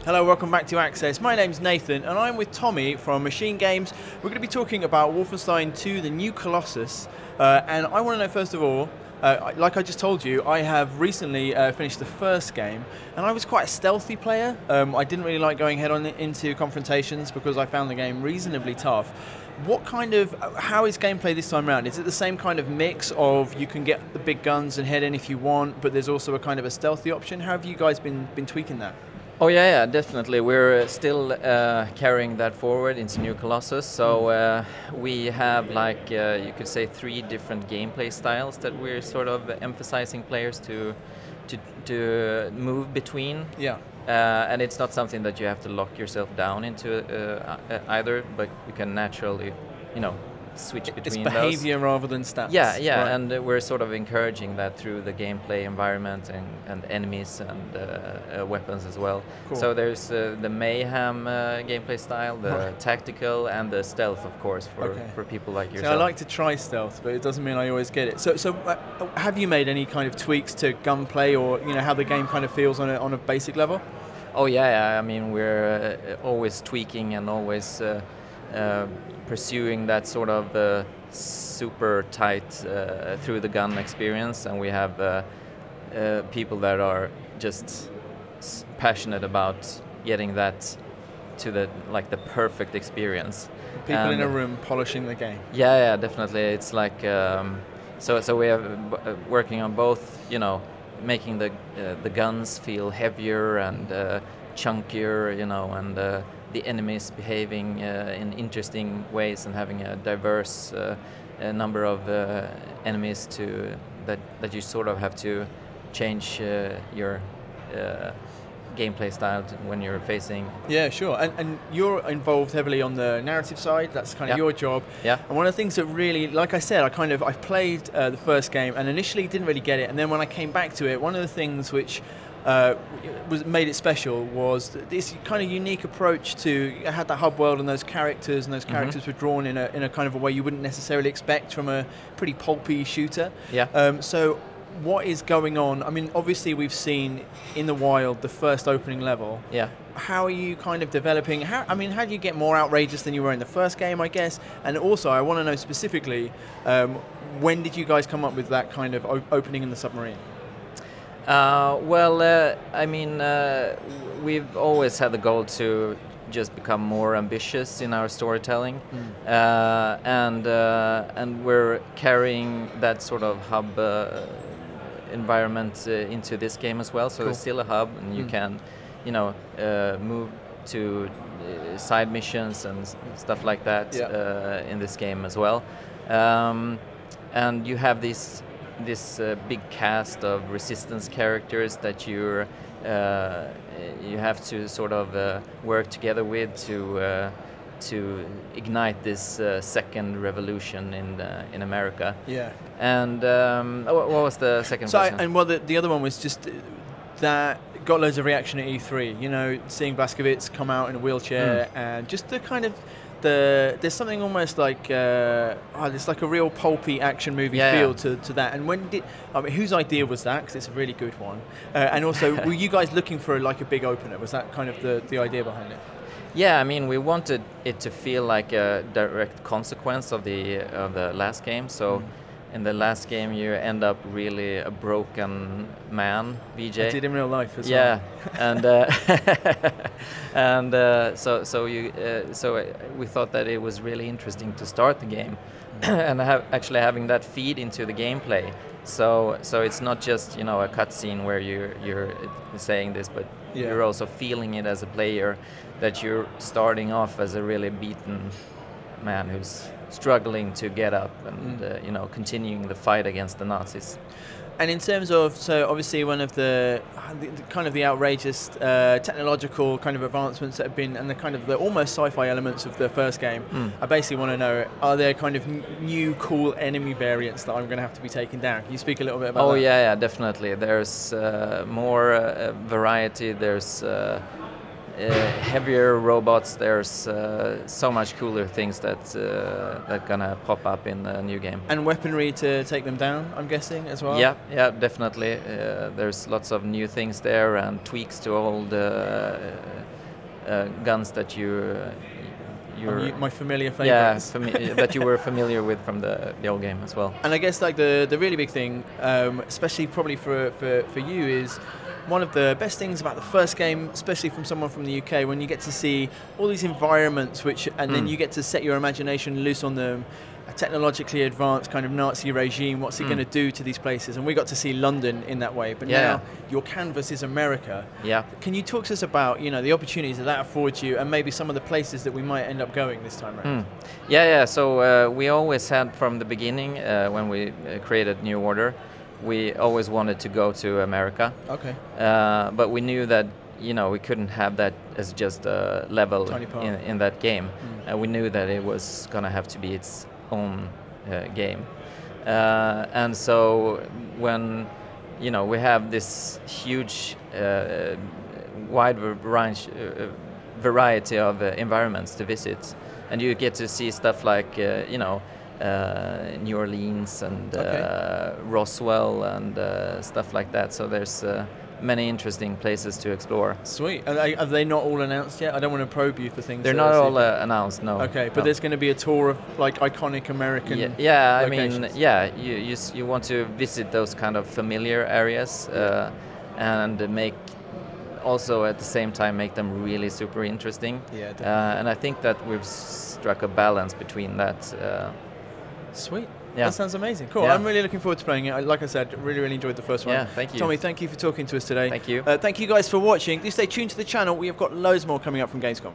Hello, welcome back to Access. My name's Nathan and I'm with Tommy from Machine Games. We're going to be talking about Wolfenstein II, the new Colossus. And I want to know, first of all, like I just told you, I have recently finished the first game, and I was quite a stealthy player. I didn't really like going head-on into confrontations because I found the game reasonably tough. How is gameplay this time around? Is it the same kind of mix of you can get the big guns and head in if you want, but there's also a kind of a stealthy option? How have you guys been tweaking that? Oh yeah, definitely. We're still carrying that forward into New Colossus. So we have, like you could say, 3 different gameplay styles that we're sort of emphasizing players to move between. Yeah. And it's not something that you have to lock yourself down into either, but you can naturally, switch between those. It's behavior rather than stats. Yeah, right. and we're sort of encouraging that through the gameplay environment and enemies and weapons as well. Cool. So there's the mayhem gameplay style, the tactical, and the stealth, of course, for people like yourself. So I like to try stealth, but it doesn't mean I always get it. So have you made any kind of tweaks to gunplay, or how the game kind of feels on a basic level? Oh yeah. I mean, we're always tweaking and always pursuing that sort of super tight through the gun experience, and we have people that are just passionate about getting that to the perfect experience. People in a room polishing the game. Yeah, definitely. It's like so we are working on both, making the guns feel heavier and chunkier, and the enemies behaving in interesting ways, and having a diverse number of enemies that you sort of have to change your gameplay style when you're facing. Yeah, sure. And you're involved heavily on the narrative side. That's kind of your job. Yeah. And one of the things that really, like I said, I played the first game and initially didn't really get it. And then when I came back to it, one of the things which made it special was this kind of unique approach to. I had that hub world and those characters were drawn in a kind of a way you wouldn't necessarily expect from a pretty pulpy shooter. Yeah. So what is going on? I mean, obviously we've seen in the wild the first opening level. Yeah. How are you kind of developing? How do you get more outrageous than you were in the first game, I guess? And also, I want to know specifically, when did you guys come up with that kind of opening in the submarine? We've always had the goal to just become more ambitious in our storytelling, and we're carrying that sort of hub environment into this game as well. So there's still a hub, and you can, move to side missions and stuff like that in this game as well. And you have this big cast of resistance characters that you have to sort of work together with to ignite this second revolution in America. Yeah. And what was the second question? The other one was just that got loads of reaction at E3. Seeing Blazkowicz come out in a wheelchair and just the kind of. There's something almost like it's like a real pulpy action movie feel to that. And whose idea was that? Because it's a really good one. And also, were you guys looking for a big opener? Was that kind of the idea behind it? Yeah, I mean, we wanted it to feel like a direct consequence of the last game. So in the last game, you end up really a broken man, VJ. I did in real life as well. Yeah, and so we thought that it was really interesting to start the game and actually having that feed into the gameplay. So it's not just a cutscene where you're saying this, but you're also feeling it as a player, that you're starting off as a really beaten man who's struggling to get up and continuing the fight against the Nazis. And in terms of, so obviously one of the kind of the outrageous technological kind of advancements that have been, and the kind of the almost sci-fi elements of the first game, I basically want to know, are there kind of new cool enemy variants that I'm going to have to be taking down? Can you speak a little bit about that? Oh yeah, definitely. There's more variety. There's heavier robots. There's so much cooler things that gonna pop up in the new game. And weaponry to take them down, I'm guessing, as well? Yeah, definitely. There's lots of new things there and tweaks to old guns that you're my familiar favorites. Yeah, that you were familiar with from the old game as well. And I guess like the really big thing, especially probably for you, is one of the best things about the first game, especially from someone from the UK, when you get to see all these environments, and then you get to set your imagination loose on them. A technologically advanced kind of Nazi regime, what's it going to do to these places? And we got to see London in that way, but now your canvas is America. Yeah. Can you talk to us about, you know, the opportunities that affords you, and maybe some of the places that we might end up going this time around? Yeah. So we always had from the beginning, when we created New Order, we always wanted to go to America. Okay. But we knew that, you know, we couldn't have that as just a level in that game. We knew that it was gonna have to be its own game, and so when, you know, we have this huge wide variety of environments to visit, and you get to see stuff like you know, New Orleans and Roswell and stuff like that, so there's many interesting places to explore. Sweet. Are they not all announced yet? I don't want to probe you for things. They're not all announced, no. Okay, but there's going to be a tour of like iconic American locations. I mean, yeah, you want to visit those kind of familiar areas and make also at the same time make them really super interesting. Yeah, definitely. And I think that we've struck a balance between that. Sweet. Yeah. That sounds amazing. Cool. Yeah. I'm really looking forward to playing it. Like I said, really enjoyed the first one. Yeah, thank you. Tommy, thank you for talking to us today. Thank you. Thank you guys for watching. Do stay tuned to the channel. We have got loads more coming up from Gamescom.